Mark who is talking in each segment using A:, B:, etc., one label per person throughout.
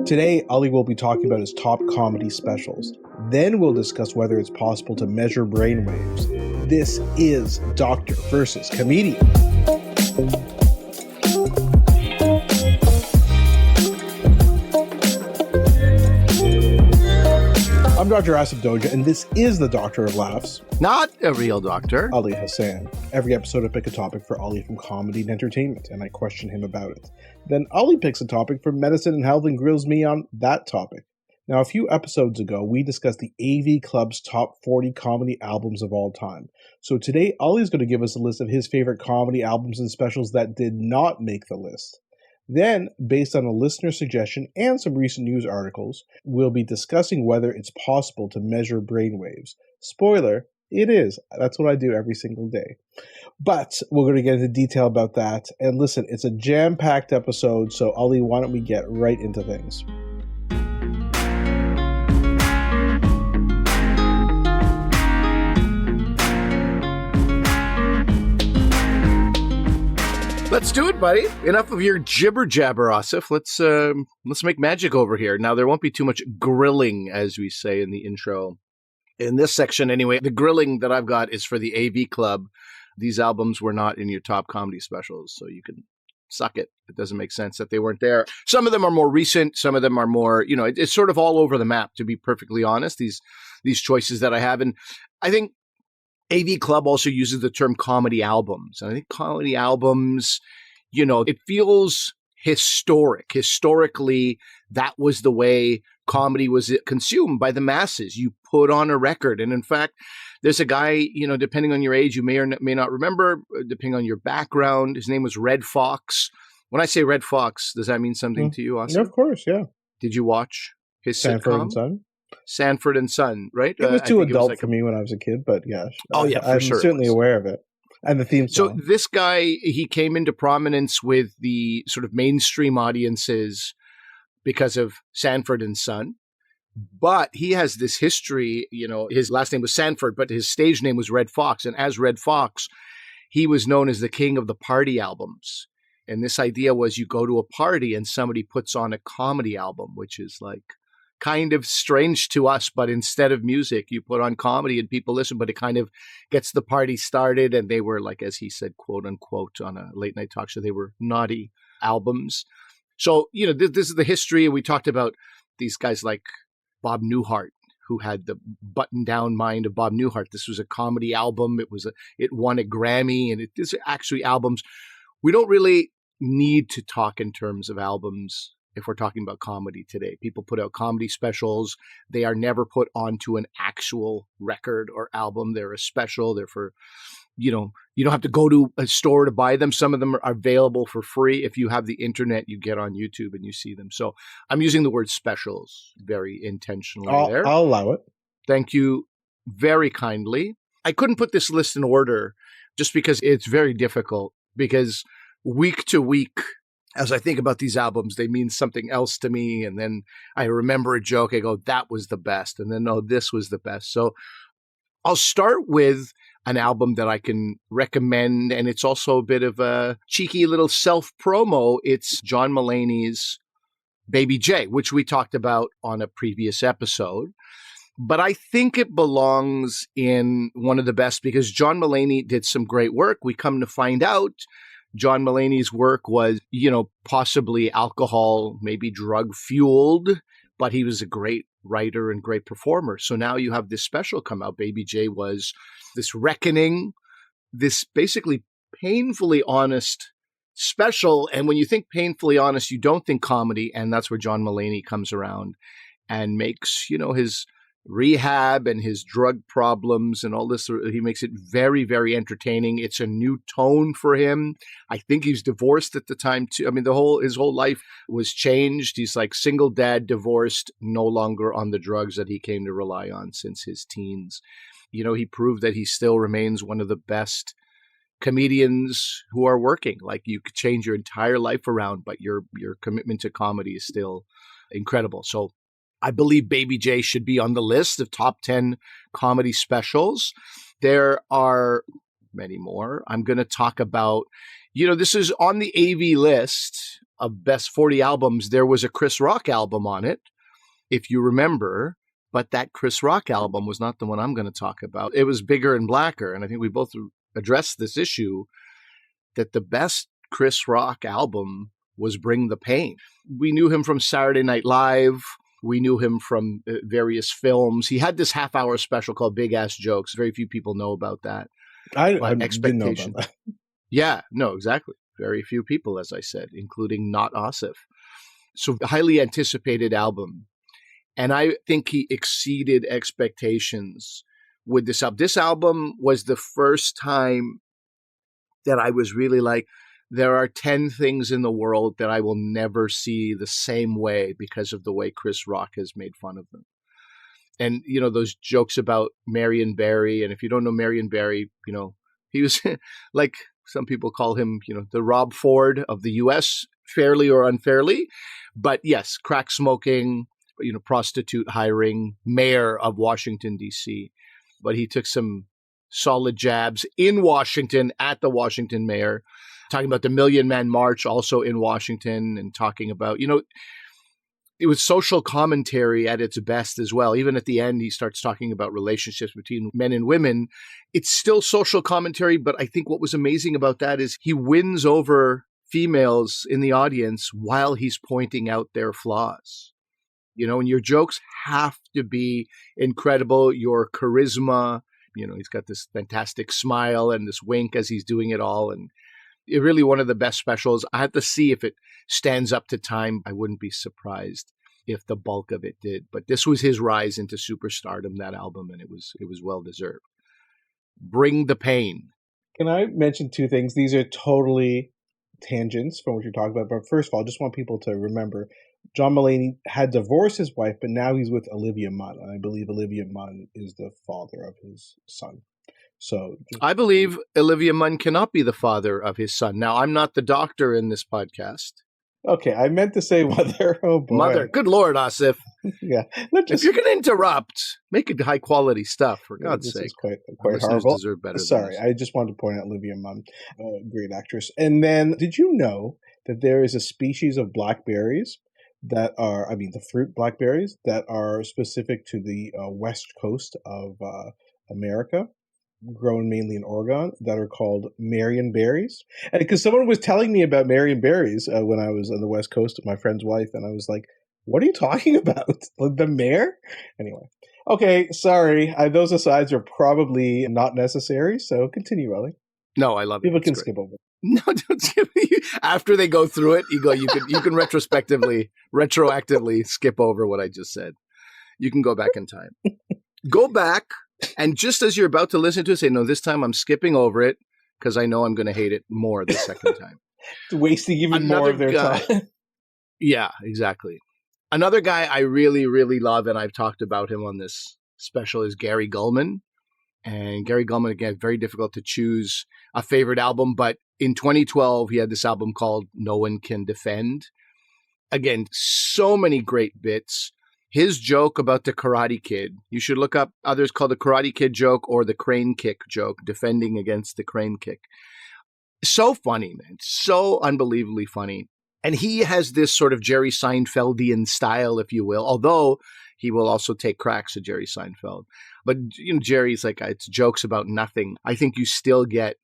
A: Today, Ali will be talking about his top comedy specials. Then we'll discuss whether it's possible to measure brainwaves. This is Doctor versus Comedian. I'm Dr. Asif Doja, and this is the Doctor of Laughs.
B: Not a real doctor.
A: Ali Hassan. Every episode I pick a topic for Ali from comedy and entertainment, and I question him about it. Then Ali picks a topic from medicine and health and grills me on that topic. Now, a few episodes ago, we discussed the AV Club's top 40 comedy albums of all time. So today, Ali's going to give us a list of his favorite comedy albums and specials that did not make the list. Then, based on a listener suggestion and some recent news articles, we'll be discussing whether it's possible to measure brainwaves. Spoiler, it is. That's what I do every single day. But we're going to get into detail about that. And listen, it's a jam-packed episode, so Ali, why don't we get right into things?
B: Let's do it, buddy. Enough of your jibber jabber, Asif. Let's make magic over here. Now, there won't be too much grilling, as we say in the intro. In this section, anyway, the grilling that I've got is for the AV Club. These albums were not in your top comedy specials, so you can suck it. It doesn't make sense that they weren't there. Some of them are more recent. Some of them are more, it's sort of all over the map, to be perfectly honest, these choices that I have. And I think AV Club also uses the term comedy albums. And I think comedy albums, it feels historic. Historically, that was the way comedy was consumed by the masses. You put on a record. And in fact, there's a guy, depending on your age, you may or may not remember, depending on your background. His name was Red Fox. When I say Red Fox, does that mean something to you, Austin?
A: Yeah, of course, yeah.
B: Did you watch his
A: Sanford
B: sitcom?
A: and Son?
B: Sanford and Son, right?
A: It was too adult for me when I was a kid, but yeah.
B: Oh, yeah, for sure.
A: I'm certainly aware of it. And the theme song.
B: So this guy, he came into prominence with the sort of mainstream audiences because of Sanford and Son. But he has this history, his last name was Sanford, but his stage name was Red Fox. And as Red Fox, he was known as the king of the party albums. And this idea was you go to a party and somebody puts on a comedy album, which is like kind of strange to us, but instead of music, you put on comedy and people listen, but it kind of gets the party started. And they were, like, as he said, quote unquote, on a late night talk show, they were naughty albums. So, this is the history. We talked about these guys like Bob Newhart, who had the button-down mind of Bob Newhart. This was a comedy album. It won a Grammy, and these are actually albums. We don't really need to talk in terms of albums if we're talking about comedy today. People put out comedy specials. They are never put onto an actual record or album. They're a special. They're for, you don't have to go to a store to buy them. Some of them are available for free. If you have the internet, you get on YouTube and you see them. So I'm using the word specials very intentionally there.
A: I'll allow it.
B: Thank you very kindly. I couldn't put this list in order just because it's very difficult, because week to week, as I think about these albums, they mean something else to me. And then I remember a joke. I go, that was the best. And then, no, this was the best. So I'll start with an album that I can recommend. And it's also a bit of a cheeky little self-promo. It's John Mulaney's Baby J, which we talked about on a previous episode. But I think it belongs in one of the best because John Mulaney did some great work. We come to find out John Mulaney's work was, possibly alcohol, maybe drug fueled, but he was a great writer and great performer. So now you have this special come out. Baby J was this reckoning, this basically painfully honest special. And when you think painfully honest, you don't think comedy. And that's where John Mulaney comes around and makes, his rehab and his drug problems and all this. He makes it very, very entertaining. It's a new tone for him. I think he's divorced at the time too. I mean, his whole life was changed. He's like single dad, divorced, no longer on the drugs that he came to rely on since his teens. He proved that he still remains one of the best comedians who are working. Like, you could change your entire life around, but your commitment to comedy is still incredible. So I believe Baby J should be on the list of top 10 comedy specials. There are many more. I'm going to talk about, this is on the AV list, of Best 40 Albums, there was a Chris Rock album on it, if you remember. But that Chris Rock album was not the one I'm going to talk about. It was Bigger and Blacker. And I think we both addressed this issue that the best Chris Rock album was Bring the Pain. We knew him from Saturday Night Live. We knew him from various films. He had this half-hour special called Big Ass Jokes. Very few people know about that.
A: I didn't know about that.
B: Yeah, no, exactly. Very few people, as I said, including not Asif. So highly anticipated album. And I think he exceeded expectations with this album. This album was the first time that I was really like, there are 10 things in the world that I will never see the same way because of the way Chris Rock has made fun of them. And, you know, those jokes about Marion Barry. And if you don't know Marion Barry, you know, he was like some people call him, you know, the Rob Ford of the U.S., fairly or unfairly. But yes, crack smoking, you know, prostitute hiring, mayor of Washington, D.C. But he took some solid jabs in Washington at the Washington mayor, talking about the Million Man March also in Washington, and talking about, you know, it was social commentary at its best as well. Even at the end, he starts talking about relationships between men and women. It's still social commentary, but I think what was amazing about that is he wins over females in the audience while he's pointing out their flaws. You know, and your jokes have to be incredible. Your charisma, you know, he's got this fantastic smile and this wink as he's doing it all. And it really one of the best specials. I have to see if it stands up to time. I wouldn't be surprised if the bulk of it did. But this was his rise into superstardom, that album, and it was well deserved. Bring the Pain.
A: Can I mention two things? These are totally tangents from what you're talking about. But first of all, I just want people to remember John Mulaney had divorced his wife, but now he's with Olivia Munn. And I believe Olivia Munn is the father of his son. So
B: I believe Olivia Munn cannot be the father of his son. Now, I'm not the doctor in this podcast.
A: Okay, I meant to say mother. Oh, boy.
B: Mother. Good Lord, Asif.
A: Yeah.
B: If you're going to interrupt, make it high-quality stuff, for God's sake.
A: This is quite horrible.
B: Deserve better.
A: Sorry, I just wanted to point out Olivia Munn, great actress. And then, did you know that there is a species of blackberries that are, I mean, the fruit blackberries that are specific to the west coast of America, grown mainly in Oregon, that are called Marion berries? And because someone was telling me about Marion berries when I was on the west coast with my friend's wife, and I was like, what are you talking about? Like the mayor? Anyway. Okay, sorry. Those asides are probably not necessary, so continue, Ellie.
B: No, I love it.
A: People can skip over.
B: No, don't skip it. After they go through it, you can retroactively skip over what I just said. You can go back in time. Go back, and just as you're about to listen to it, say, no, this time I'm skipping over it because I know I'm going to hate it more the second time.
A: It's wasting even more of their time.
B: Yeah, exactly. Another guy I really, really love, and I've talked about him on this special, is Gary Gulman. And Gary Gulman, again, very difficult to choose a favorite album, but in 2012, he had this album called No One Can Defend. Again, so many great bits. His joke about the Karate Kid, you should look up others called the Karate Kid joke or the crane kick joke, defending against the crane kick. So funny, man. So unbelievably funny. And he has this sort of Jerry Seinfeldian style, if you will, although he will also take cracks at Jerry Seinfeld. But, you know, Jerry's like, it's jokes about nothing. I think you still get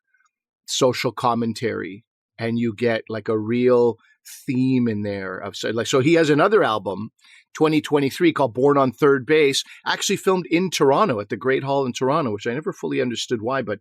B: social commentary and you get like a real theme in there. So he has another album, 2023, called Born on Third Base, actually filmed in Toronto at the Great Hall in Toronto, which I never fully understood why, but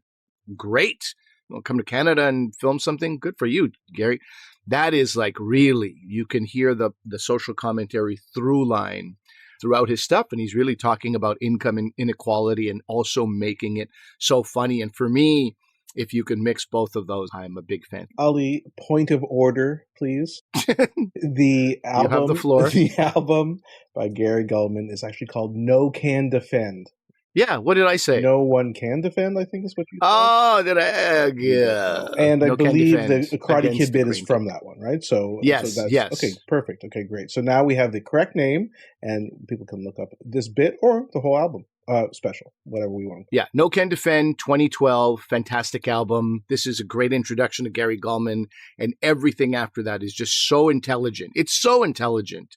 B: great. You know, come to Canada and film something. Good for you, Gary. That is like really, you can hear the social commentary through line throughout his stuff. And he's really talking about income inequality and also making it so funny. And for me, if you can mix both of those, I'm a big fan.
A: Ali, point of order, please. The album,
B: you have the floor.
A: The album by Gary Gulman is actually called No Can Defend.
B: Yeah, what did I say?
A: No One Can Defend, I think is what you said.
B: Oh, did I? Yeah.
A: And I believe the Karate Kid bit is from that one, right?
B: Yes, yes.
A: Okay, perfect. Okay, great. So now we have the correct name, and people can look up this bit or the whole album. Special, whatever we want.
B: Yeah, No Can Defend, 2012, fantastic album. This is a great introduction to Gary Gulman, and everything after that is just so intelligent. It's so intelligent.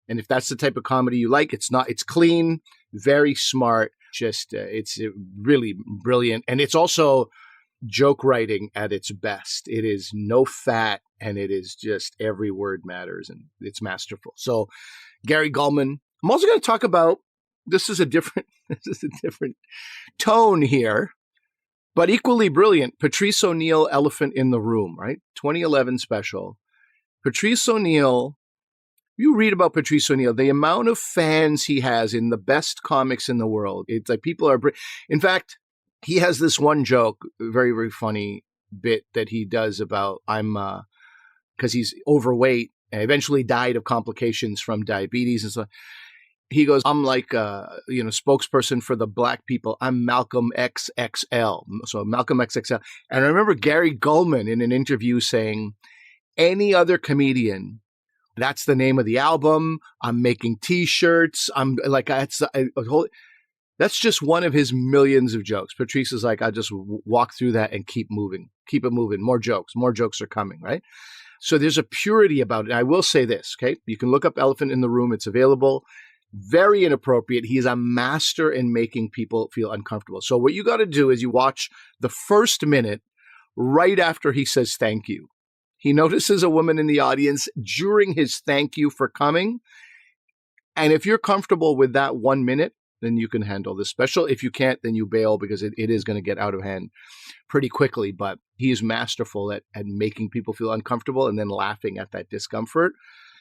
B: And if that's the type of comedy you like, it's clean, very smart, it's really brilliant. And it's also joke writing at its best. It is no fat, and it is just every word matters, and it's masterful. So Gary Gulman. I'm also going to talk about, this is a different tone here, but equally brilliant. Patrice O'Neill, Elephant in the Room, right? 2011 special. Patrice O'Neill, you read about Patrice O'Neill, the amount of fans he has in the best comics in the world. It's like people are, in fact, he has this one joke, very, very funny bit that he does about, because he's overweight and eventually died of complications from diabetes and stuff. He goes, I'm like a spokesperson for the black people. I'm Malcolm XXL. So Malcolm XXL. And I remember Gary Gulman in an interview saying, any other comedian, that's the name of the album. I'm making T-shirts. I'm like, that's just one of his millions of jokes. Patrice is like, I just walk through that and keep moving, keep it moving. More jokes are coming, right? So there's a purity about it. I will say this, okay? You can look up Elephant in the Room. It's available. Very inappropriate. He's a master in making people feel uncomfortable. So what you got to do is you watch the first minute right after he says thank you. He notices a woman in the audience during his thank you for coming. And if you're comfortable with that 1 minute, then you can handle this special. If you can't, then you bail, because it is going to get out of hand pretty quickly. But he is masterful at making people feel uncomfortable and then laughing at that discomfort.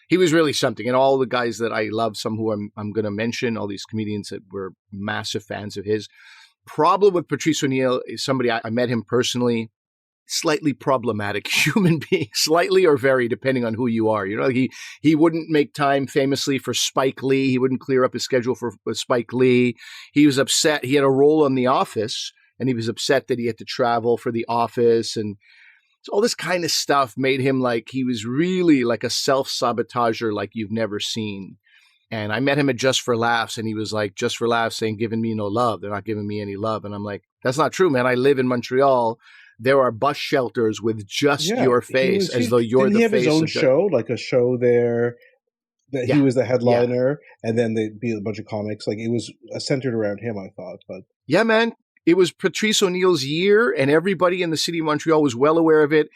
B: He was really something. And all the guys that I love, some who I'm going to mention, all these comedians that were massive fans of his. Problem with Patrice O'Neill is somebody, I met him personally, slightly problematic human being, slightly or very, depending on who you are. You know, he wouldn't make time famously for Spike Lee. He wouldn't clear up his schedule for Spike Lee. He was upset. He had a role on The Office, and he was upset that he had to travel for The Office, and so all this kind of stuff made him like, he was really like a self-sabotager like you've never seen. And I met him at Just for Laughs, and he was like, Just for Laughs saying, giving me no love. They're not giving me any love. And I'm like, that's not true, man. I live in Montreal. There are bus shelters with just your face, as though you're the face. Didn't he have his own
A: show, like a show there that he was the headliner, and then there'd be a bunch of comics. Like, it was centered around him, I thought. But
B: yeah, man. It was Patrice O'Neill's year, and everybody in the city of Montreal was well aware of it.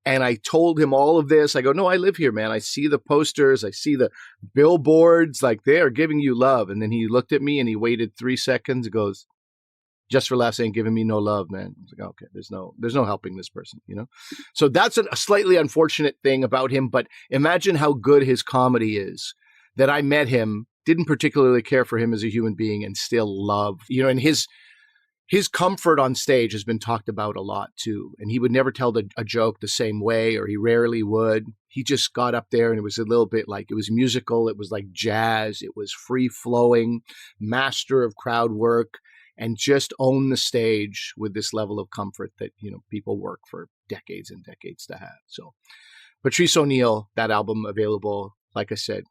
B: And I told him all of this. I go, no, I live here, man. I see the posters. I see the billboards. Like, they are giving you love. And then he looked at me and he waited 3 seconds. He goes, Just for Laughs ain't giving me no love, man. I was like, okay, there's no helping this person, you know? So that's a slightly unfortunate thing about him. But imagine how good his comedy is, that I met him, didn't particularly care for him as a human being, and still love, and his comfort on stage has been talked about a lot too. And he would never tell a joke the same way, or he rarely would. He just got up there and it was a little bit like, it was musical. It was like jazz. It was free flowing, master of crowd work, and just own the stage with this level of comfort that, people work for decades and decades to have. So Patrice O'Neill, that album available, like I said,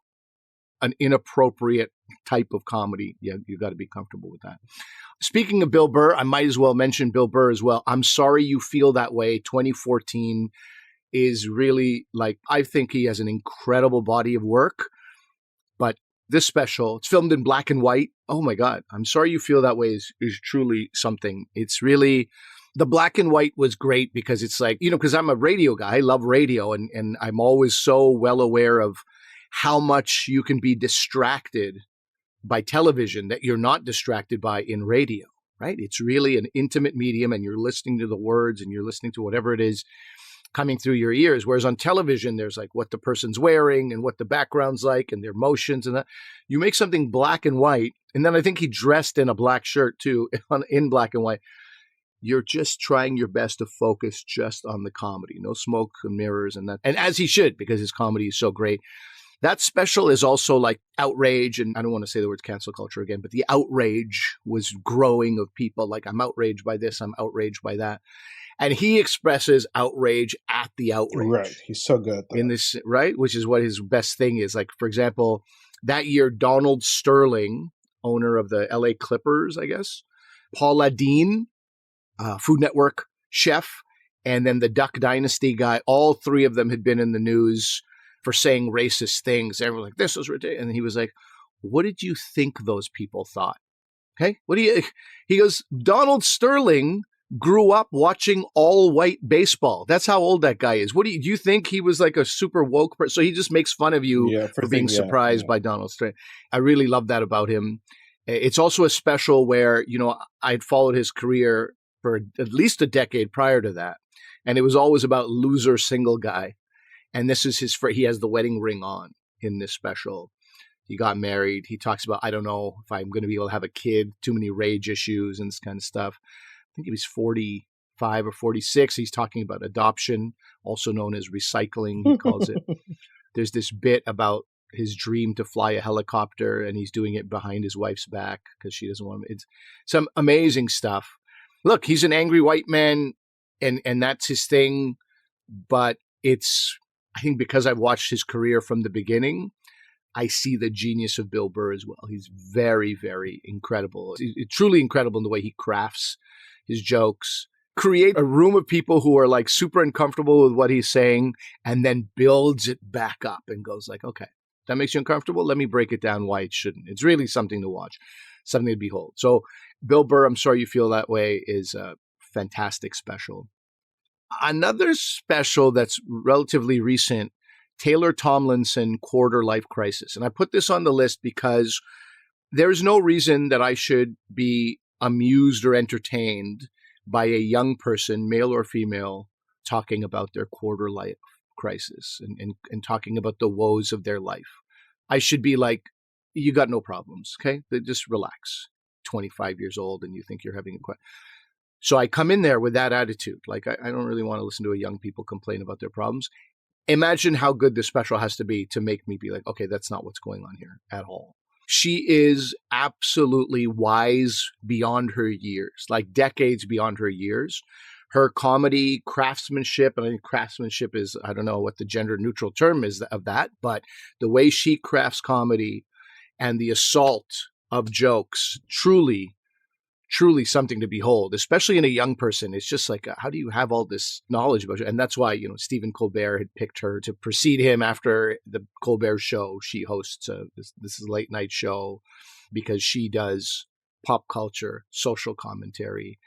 B: an inappropriate type of comedy. Yeah, you got to be comfortable with that. Speaking of Bill Burr, I might as well mention Bill Burr as well. I'm Sorry You Feel That Way, 2014 is really like, I think he has an incredible body of work, but this special, it's filmed in black and white. Oh my God. I'm Sorry You Feel That Way is truly something. It's really, the black and white was great because it's like, because I'm a radio guy. I love radio, and I'm always so well aware of how much you can be distracted by television that you're not distracted by in radio, right? It's really an intimate medium, and you're listening to the words and you're listening to whatever it is coming through your ears. Whereas on television, there's like what the person's wearing and what the background's like and their motions and that. You make something black and white, and then I think he dressed in a black shirt too, in black and white. You're just trying your best to focus just on the comedy, no smoke and mirrors and that. And as he should, because his comedy is so great. That special is also like outrage, and I don't want to say the words cancel culture again, but the outrage was growing of people like, I'm outraged by this, I'm outraged by that. And he expresses outrage at the outrage.
A: Right. He's so good at that.
B: In this, right? Which is what his best thing is. Like, for example, that year, Donald Sterling owner of the LA Clippers, I guess. Paula Deen, Food Network chef, and then the Duck Dynasty guy. All three of them had been in the news for saying racist things. Everyone was like, this was ridiculous. And he was like, what did you think those people thought? Okay. He goes, Donald Sterling grew up watching all white baseball. That's how old that guy is. Do you think he was like a super woke person? So he just makes fun of you for being surprised by Donald Sterling. I really love that about him. It's also a special where, I'd followed his career for at least a decade prior to that. And it was always about loser single guy. And this is he has the wedding ring on in this special. He got married. He talks about, I don't know if I'm going to be able to have a kid, too many rage issues and this kind of stuff. I think he was 45 or 46. He's talking about adoption, also known as recycling, he calls it. There's this bit about his dream to fly a helicopter, and he's doing it behind his wife's back because she doesn't want him. It's some amazing stuff. Look, he's an angry white man, and that's his thing. But I think because I've watched his career from the beginning, I see the genius of Bill Burr as well. He's very, very incredible. He's truly incredible in the way he crafts his jokes, create a room of people who are like super uncomfortable with what he's saying, and then builds it back up and goes like, okay, that makes you uncomfortable? Let me break it down why it shouldn't. It's really something to watch, something to behold. So Bill Burr, I'm sorry you feel that way, is a fantastic special. Another special that's relatively recent, Taylor Tomlinson, Quarter Life Crisis. And I put this on the list because there's no reason that I should be amused or entertained by a young person, male or female, talking about their quarter life crisis and talking about the woes of their life. I should be like, you got no problems, okay? Just relax. 25 years old and you think you're having a question. So I come in there with that attitude. Like, I don't really want to listen to a young people complain about their problems. Imagine how good this special has to be to make me be like, okay, that's not what's going on here at all. She is absolutely wise beyond her years, like decades beyond her years. Her comedy craftsmanship, and I think craftsmanship is, I don't know what the gender neutral term is of that, but the way she crafts comedy and the assault of jokes, truly something to behold, especially in a young person. It's just like, how do you have all this knowledge about you? And that's why, Stephen Colbert had picked her to precede him after the Colbert Show. She hosts this is a late night show because she does pop culture, social commentary,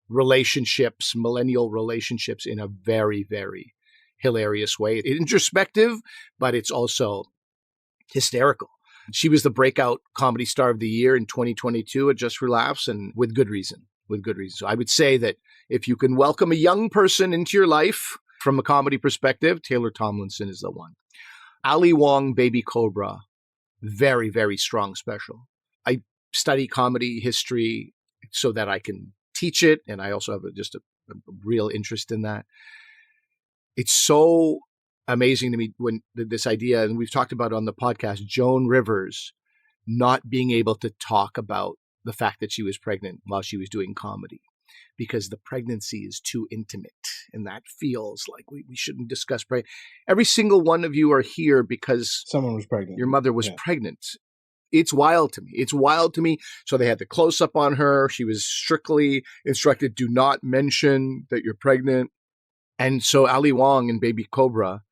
B: relationships, millennial relationships in a very, very hilarious way. It's introspective, but it's also hysterical. She was the breakout comedy star of the year in 2022 at Just for Laughs, and with good reason. So I would say that if you can welcome a young person into your life from a comedy perspective, Taylor Tomlinson is the one. Ali Wong, Baby Cobra, very, very strong special. I study comedy history so that I can teach it, and I also have just a real interest in that. It's so amazing to me when this idea, and we've talked about it on the podcast, Joan Rivers not being able to talk about the fact that she was pregnant while she was doing comedy because the pregnancy is too intimate, and that feels like we shouldn't discuss pregnancy. Every single one of you are here because
A: someone was pregnant.
B: Your mother was pregnant. It's wild to me. So they had the close up on her. She was strictly instructed, do not mention that you're pregnant. And so Ali Wong in Baby Cobra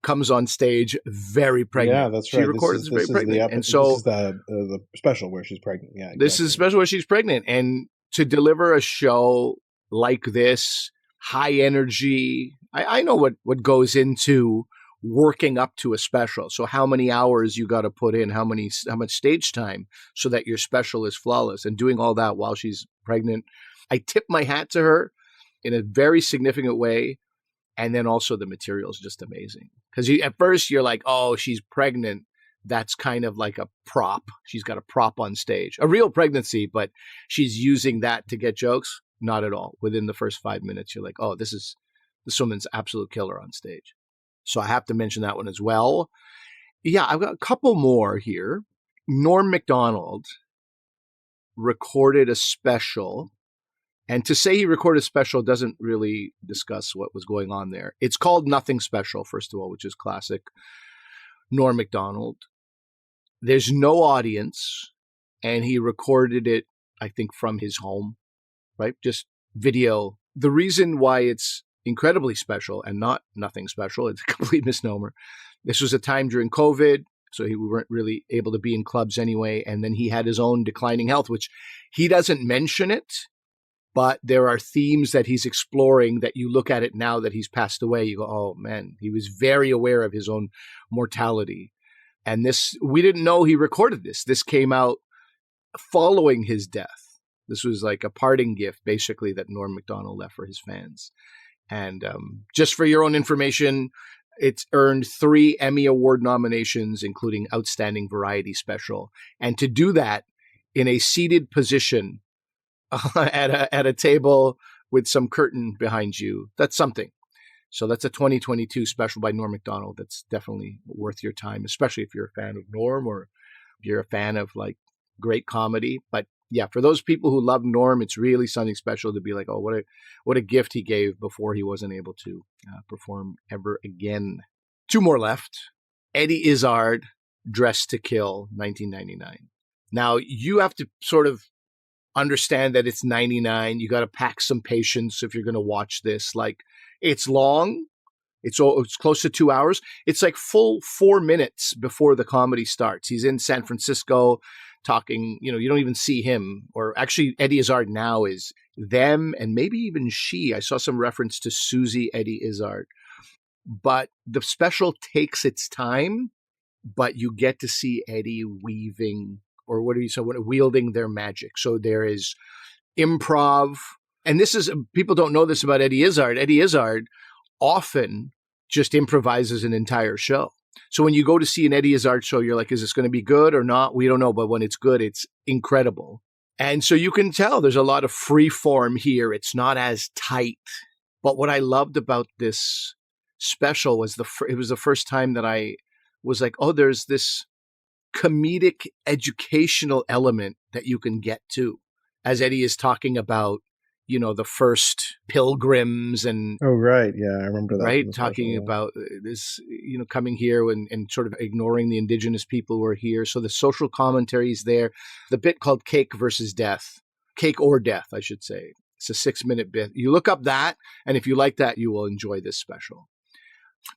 B: comes on stage very pregnant.
A: Yeah, that's right.
B: She records very pregnant.
A: And so this is the special where she's pregnant. Yeah, exactly.
B: This is a special where she's pregnant. And to deliver a show like this, high energy, I know what goes into working up to a special. So how many hours you got to put in, how much stage time so that your special is flawless, and doing all that while she's pregnant. I tip my hat to her in a very significant way. And then also the material is just amazing. Because at first you're like, oh, she's pregnant. That's kind of like a prop. She's got a prop on stage. A real pregnancy, but she's using that to get jokes. Not at all. Within the first 5 minutes, you're like, oh, this woman's absolute killer on stage. So I have to mention that one as well. Yeah, I've got a couple more here. Norm Macdonald recorded a special. And to say he recorded a special doesn't really discuss what was going on there. It's called Nothing Special, first of all, which is classic Norm Macdonald. There's no audience. and he recorded it, I think, from his home, right? Just video. The reason why it's incredibly special and not nothing special, it's a complete misnomer. This was a time during COVID, so we weren't really able to be in clubs anyway. And then he had his own declining health, which he doesn't mention it, but there are themes that he's exploring that you look at it now that he's passed away. You go, oh man, he was very aware of his own mortality. And this, we didn't know he recorded this. This came out following his death. This was like a parting gift, basically, that Norm Macdonald left for his fans. And just for your own information, it's earned 3 Emmy Award nominations, including Outstanding Variety Special. And to do that in a seated position at a table with some curtain behind you, that's something. So that's a 2022 special by Norm Macdonald. That's definitely worth your time, especially if you're a fan of Norm or if you're a fan of like great comedy. But yeah, for those people who love Norm, it's really something special to be like, oh, what a gift he gave before he wasn't able to perform ever again. 2 more left. Eddie Izzard, Dressed to Kill, 1999. Now, you have to sort of understand that it's 99. You got to pack some patience if you're going to watch this. Like, it's long. It's close to 2 hours. It's like full 4 minutes before the comedy starts. He's in San Francisco talking, you don't even see him. Or actually, Eddie Izzard now is them and maybe even she. I saw some reference to Susie Eddie Izzard. But the special takes its time, but you get to see Eddie weaving, or wielding their magic. So there is improv. And this is, people don't know this about Eddie Izzard. Eddie Izzard often just improvises an entire show. So when you go to see an Eddie Izzard show, you're like, is this going to be good or not? We don't know. But when it's good, it's incredible. And so you can tell there's a lot of free form here. It's not as tight. But what I loved about this special was it was the first time that I was like, oh, there's this comedic educational element that you can get to, as Eddie is talking about, the first pilgrims and
A: oh right, yeah, I remember that,
B: right, talking about this, coming here and sort of ignoring the indigenous people who are here. So the social commentary is there. The bit called Cake versus Death, Cake or Death, I should say. It's a 6-minute bit. You look up that, and if you like that, you will enjoy this special.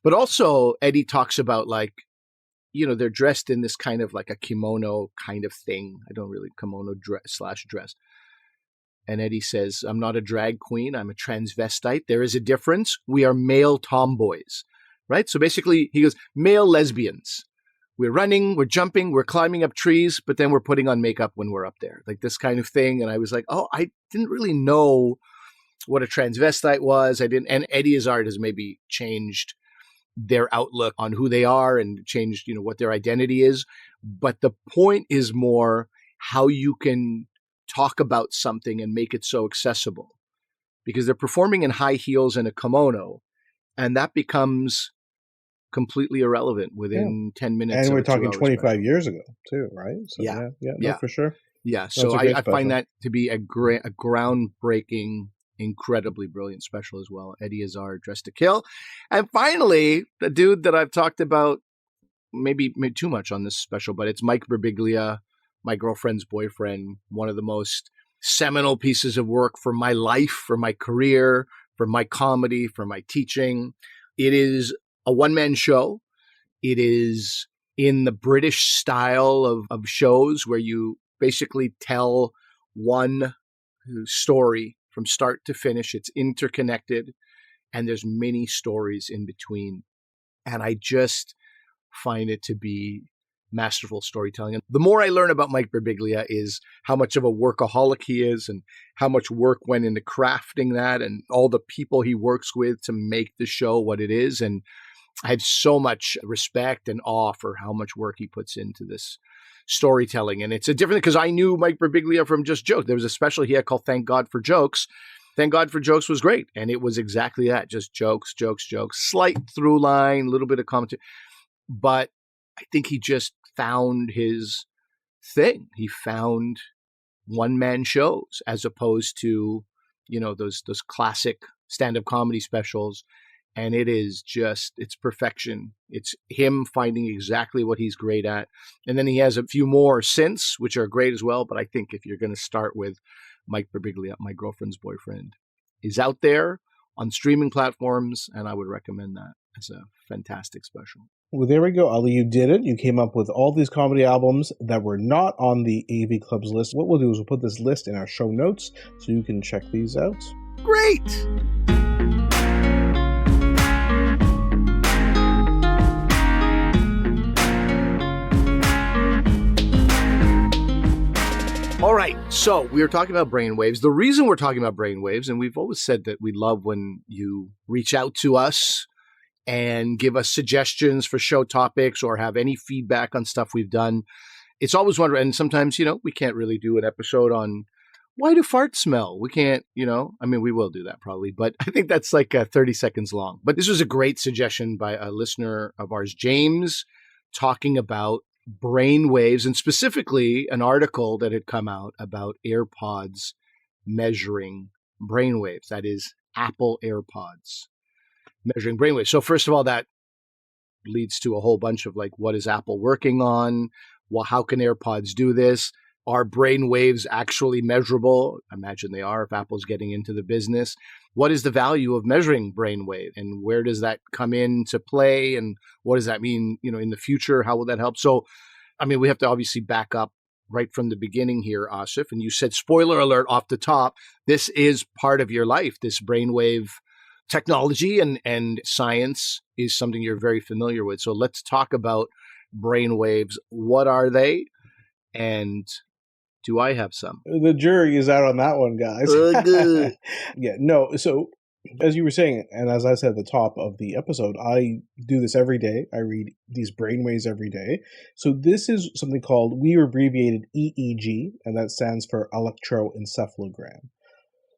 B: But also Eddie talks about like, they're dressed in this kind of like a kimono kind of thing. I don't really kimono dress. And Eddie says, I'm not a drag queen. I'm a transvestite. There is a difference. We are male tomboys, right? So basically he goes, male lesbians. We're running, we're jumping, we're climbing up trees, but then we're putting on makeup when we're up there, like this kind of thing. And I was like, oh, I didn't really know what a transvestite was. And Eddie Izzard has maybe changed their outlook on who they are and changed, what their identity is. But the point is more how you can talk about something and make it so accessible, because they're performing in high heels and a kimono, and that becomes completely irrelevant within 10 minutes.
A: And we're talking 25 years ago too, right? So yeah, for sure.
B: Yeah. So I find that to be a groundbreaking, incredibly brilliant special as well. Eddie Izzard, Dressed to Kill. And finally, the dude that I've talked about maybe too much on this special, but it's Mike Birbiglia, My Girlfriend's Boyfriend, one of the most seminal pieces of work for my life, for my career, for my comedy, for my teaching. It is a one-man show. It is in the British style of shows where you basically tell one story from start to finish. It's interconnected, and there's many stories in between. And I just find it to be masterful storytelling. And the more I learn about Mike Birbiglia is how much of a workaholic he is and how much work went into crafting that and all the people he works with to make the show what it is. And I have so much respect and awe for how much work he puts into this storytelling. And it's a different, because I knew Mike Birbiglia from just jokes. There was a special he had called Thank God for Jokes. Thank God for Jokes was great. And it was exactly that, just jokes, slight through line, a little bit of commentary. But I think he just found his thing. He found one-man shows as opposed to, those classic stand-up comedy specials. And it's perfection. It's him finding exactly what he's great at. And then he has a few more since, which are great as well. But I think if you're going to start with Mike Birbiglia, My Girlfriend's Boyfriend, is out there on streaming platforms, and I would recommend that as a fantastic special.
A: Well, there we go, Ali. You did it. You came up with all these comedy albums that were not on the AV Club's list. What we'll do is we'll put this list in our show notes so you can check these out.
B: Great! All right, so we were talking about brainwaves. The reason we're talking about brainwaves, and we've always said that we love when you reach out to us and give us suggestions for show topics or have any feedback on stuff we've done. It's always wonderful. And sometimes, we can't really do an episode on why do farts smell? We can't, we will do that probably, but I think that's like 30 seconds long. But this was a great suggestion by a listener of ours, James, talking about brain waves, and specifically an article that had come out about AirPods measuring brain waves. That is Apple AirPods measuring brain waves. So first of all, that leads to a whole bunch of what is Apple working on? Well, how can AirPods do this? Are brain waves actually measurable? I imagine they are if Apple's getting into the business. What is the value of measuring brain wave, and where does that come into play? And what does that mean, in the future? How will that help? So, we have to obviously back up right from the beginning here, Asif. And you said, spoiler alert off the top, this is part of your life. This brainwave technology and science is something you're very familiar with. So let's talk about brainwaves. What are they? And do I have some?
A: The jury is out on that one, guys. Yeah, no. So as you were saying, and as I said at the top of the episode, I do this every day. I read these brainwaves every day. So this is something called, we abbreviated EEG, and that stands for electroencephalogram.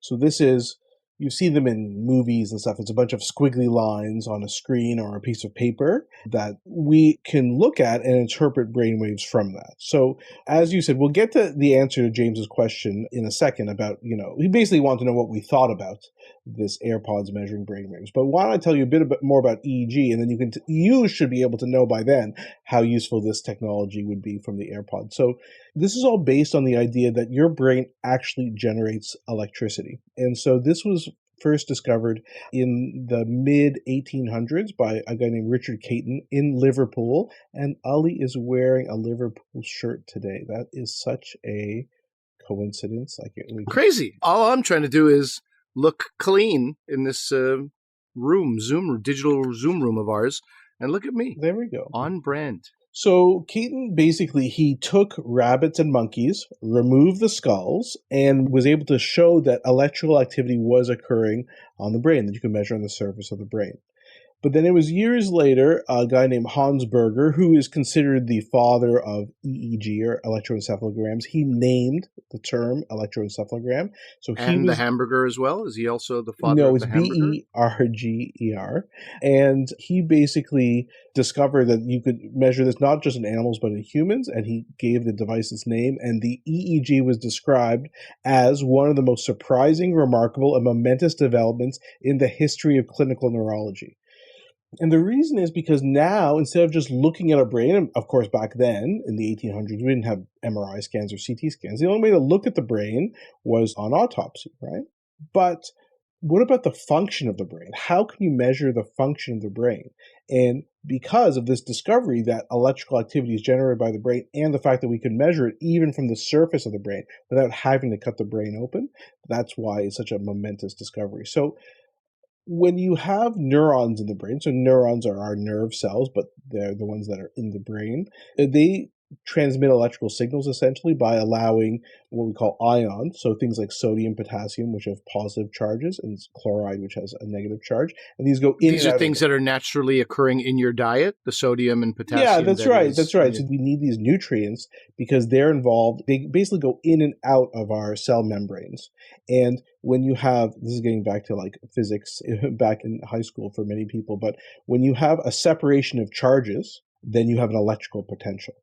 A: So this is, you see them in movies and stuff. It's a bunch of squiggly lines on a screen or a piece of paper that we can look at and interpret brainwaves from that. So as you said, we'll get to the answer to James's question in a second about, he basically wanted to know what we thought about this AirPods measuring brainwaves. But why don't I tell you a bit more about EEG, and then you should be able to know by then how useful this technology would be from the AirPods. So this is all based on the idea that your brain actually generates electricity. And so this was first discovered in the mid-1800s by a guy named Richard Caton in Liverpool. And Ali is wearing a Liverpool shirt today. That is such a coincidence.
B: Crazy. All I'm trying to do is look clean in this digital Zoom room of ours. And look at me.
A: There we go.
B: On brand.
A: So Caton, basically, he took rabbits and monkeys, removed the skulls, and was able to show that electrical activity was occurring on the brain, that you can measure on the surface of the brain. But then it was years later, a guy named Hans Burger, who is considered the father of EEG, or electroencephalograms, he named the term electroencephalogram.
B: The hamburger as well? Is he also the father
A: of
B: the hamburger?
A: No, it's Berger. And he basically discovered that you could measure this not just in animals, but in humans, and he gave the device its name. And the EEG was described as one of the most surprising, remarkable, and momentous developments in the history of clinical neurology. And the reason is because now, instead of just looking at a brain, and of course back then, in the 1800s, we didn't have MRI scans or CT scans. The only way to look at the brain was on autopsy, right? But what about the function of the brain? How can you measure the function of the brain? And because of this discovery that electrical activity is generated by the brain, and the fact that we can measure it even from the surface of the brain without having to cut the brain open, that's why it's such a momentous discovery. So when you have neurons in the brain, so neurons are our nerve cells, but they're the ones that are in the brain, they transmit electrical signals essentially by allowing what we call ions, so things like sodium, potassium, which have positive charges, and chloride, which has a negative charge, and these go in.
B: These are things that are naturally occurring in your diet, the sodium and potassium.
A: Yeah, that's right. So we need these nutrients because they're involved. They basically go in and out of our cell membranes. And when you have, this is getting back to physics back in high school for many people, but when you have a separation of charges, then you have an electrical potential.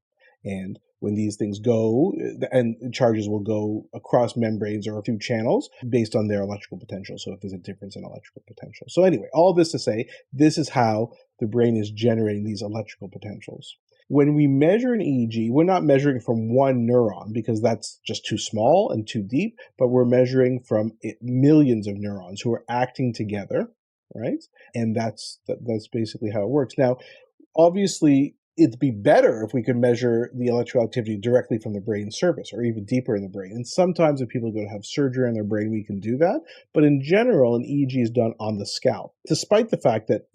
A: And when these things go, and charges will go across membranes or through channels based on their electrical potential. So if there's a difference in electrical potential. So anyway, all this to say, this is how the brain is generating these electrical potentials. When we measure an EEG, we're not measuring from one neuron because that's just too small and too deep, but we're measuring from millions of neurons who are acting together, right? And that's basically how it works. Now, obviously, it'd be better if we could measure the electrical activity directly from the brain surface or even deeper in the brain. And sometimes if people go to have surgery on their brain, we can do that. But in general, an EEG is done on the scalp, despite the fact that,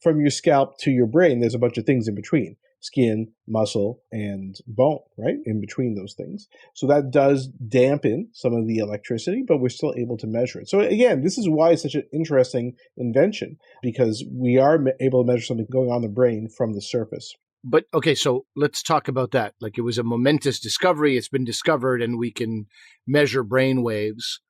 A: from your scalp to your brain, there's a bunch of things in between. Skin, muscle, and bone, right? In between those things. So that does dampen some of the electricity, but we're still able to measure it. So again, this is why it's such an interesting invention, because we are able to measure something going on in the brain from the surface.
B: But okay, so let's talk about that. Like, it was a momentous discovery. It's been discovered and we can measure brain waves.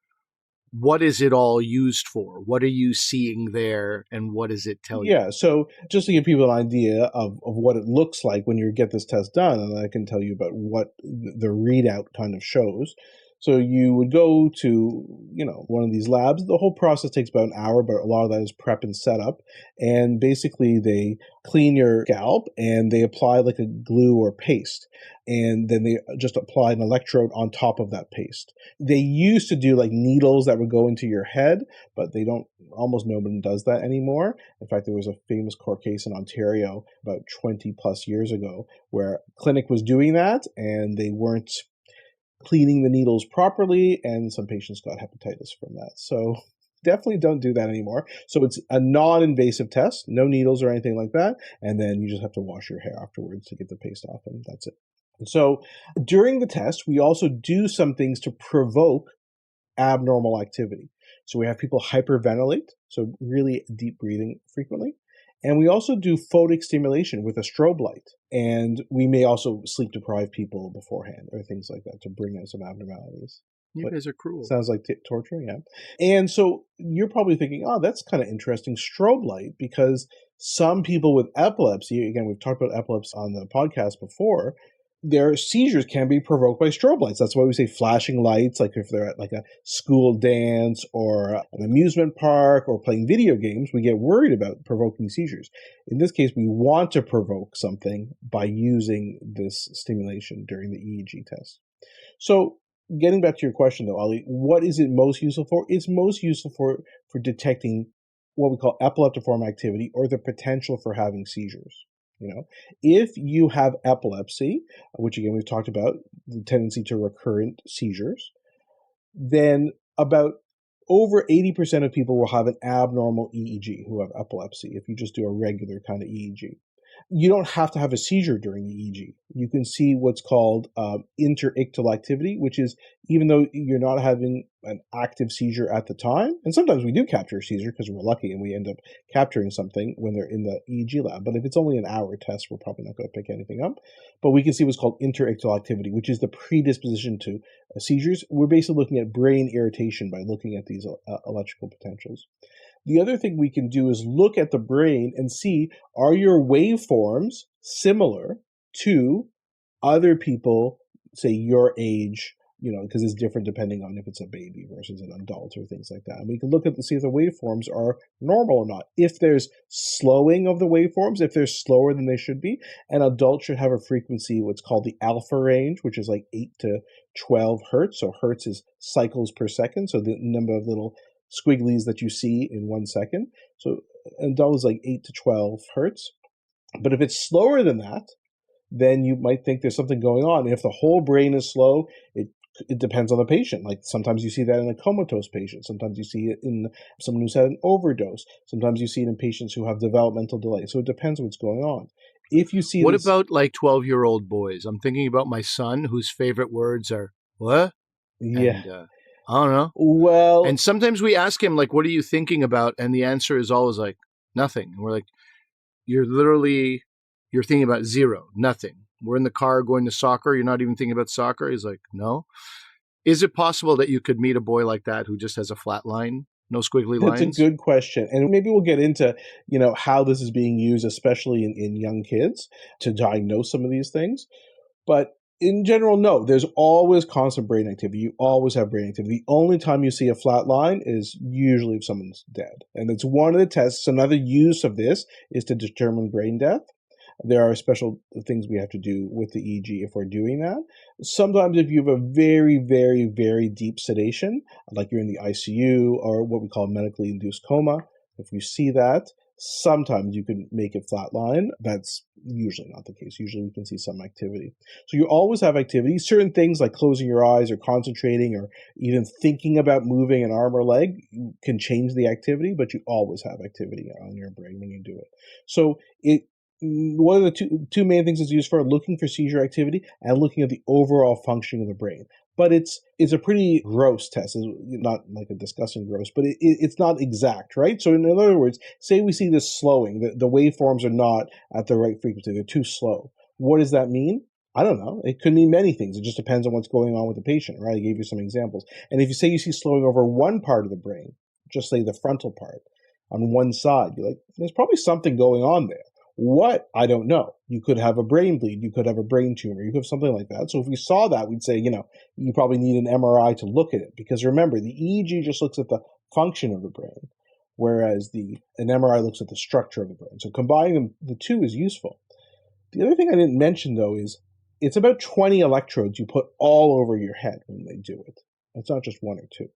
B: What is it all used for? What are you seeing there, and what does it tell you?
A: Yeah, so just to give people an idea of what it looks like when you get this test done, and I can tell you about what the readout kind of shows. So you would go to, one of these labs. The whole process takes about an hour, but a lot of that is prep and setup. And basically they clean your scalp and they apply like a glue or paste. And then they just apply an electrode on top of that paste. They used to do like needles that would go into your head, but almost nobody does that anymore. In fact, there was a famous court case in Ontario about 20 plus years ago where a clinic was doing that and they weren't cleaning the needles properly, and some patients got hepatitis from that. So definitely don't do that anymore. So it's a non-invasive test, no needles or anything like that, and then you just have to wash your hair afterwards to get the paste off, and that's it. And so during the test, we also do some things to provoke abnormal activity. So we have people hyperventilate, so really deep breathing frequently. And we also do photic stimulation with a strobe light. And we may also sleep deprive people beforehand or things like that to bring out some abnormalities.
B: You guys are cruel.
A: Sounds like torture, yeah. And so you're probably thinking, oh, that's kind of interesting, strobe light, because some people with epilepsy, again, we've talked about epilepsy on the podcast before, their seizures can be provoked by strobe lights. That's why we say flashing lights, like if they're at like a school dance or an amusement park or playing video games, we get worried about provoking seizures. In this case, we want to provoke something by using this stimulation during the EEG test. So getting back to your question though, Ali, what is it most useful for? It's most useful for detecting what we call epileptiform activity or the potential for having seizures. If you have epilepsy, which again we've talked about, the tendency to recurrent seizures, then about over 80% of people will have an abnormal EEG who have epilepsy if you just do a regular kind of EEG. You don't have to have a seizure during the EEG. You can see what's called interictal activity, which is even though you're not having an active seizure at the time, and sometimes we do capture a seizure because we're lucky and we end up capturing something when they're in the EEG lab. But if it's only an hour test, we're probably not going to pick anything up. But we can see what's called interictal activity, which is the predisposition to seizures. We're basically looking at brain irritation by looking at these electrical potentials. The other thing we can do is look at the brain and see, are your waveforms similar to other people, say your age, because it's different depending on if it's a baby versus an adult or things like that. And we can look at see if the waveforms are normal or not. If there's slowing of the waveforms, if they're slower than they should be, an adult should have a frequency, what's called the alpha range, which is like 8 to 12 hertz. So hertz is cycles per second. So the number of little squigglies that you see in 1 second. So an adult is like 8 to 12 hertz. But if it's slower than that, then you might think there's something going on. If the whole brain is slow, it depends on the patient. Like sometimes you see that in a comatose patient. Sometimes you see it in someone who's had an overdose. Sometimes you see it in patients who have developmental delay. So it depends what's going on. If you see
B: what about like 12-year-old boys? I'm thinking about my son whose favorite words are, what?
A: Yeah.
B: And, I don't know.
A: Well,
B: and sometimes we ask him, like, what are you thinking about? And the answer is always like, nothing. And we're like, you're thinking about zero, nothing. We're in the car going to soccer. You're not even thinking about soccer. He's like, no. Is it possible that you could meet a boy like that who just has a flat line, no squiggly lines?
A: That's a good question. And maybe we'll get into, how this is being used, especially in young kids, to diagnose some of these things. But in general, no, there's always constant brain activity. You always have brain activity. The only time you see a flat line is usually if someone's dead. And it's one of the tests. Another use of this is to determine brain death. There are special things we have to do with the EEG if we're doing that. Sometimes if you have a very, very, very deep sedation, like you're in the ICU or what we call medically induced coma, if you see that, sometimes you can make it flatline. That's usually not the case. Usually we can see some activity. So you always have activity. Certain things like closing your eyes or concentrating or even thinking about moving an arm or leg can change the activity, but you always have activity on your brain when you do it. So one of the two main things it's used for, looking for seizure activity and looking at the overall functioning of the brain. But it's a pretty gross test. It's not like a disgusting gross, but it's not exact, right? So in other words, say we see this slowing, the waveforms are not at the right frequency, they're too slow. What does that mean? I don't know. It could mean many things. It just depends on what's going on with the patient, right? I gave you some examples. And if you say you see slowing over one part of the brain, just say the frontal part, on one side, you're like, there's probably something going on there. What? I don't know. You could have a brain bleed. You could have a brain tumor. You could have something like that. So if we saw that, we'd say, you probably need an MRI to look at it. Because remember, the EEG just looks at the function of the brain, whereas an MRI looks at the structure of the brain. So combining the two is useful. The other thing I didn't mention, though, is it's about 20 electrodes you put all over your head when they do it. It's not just one or two.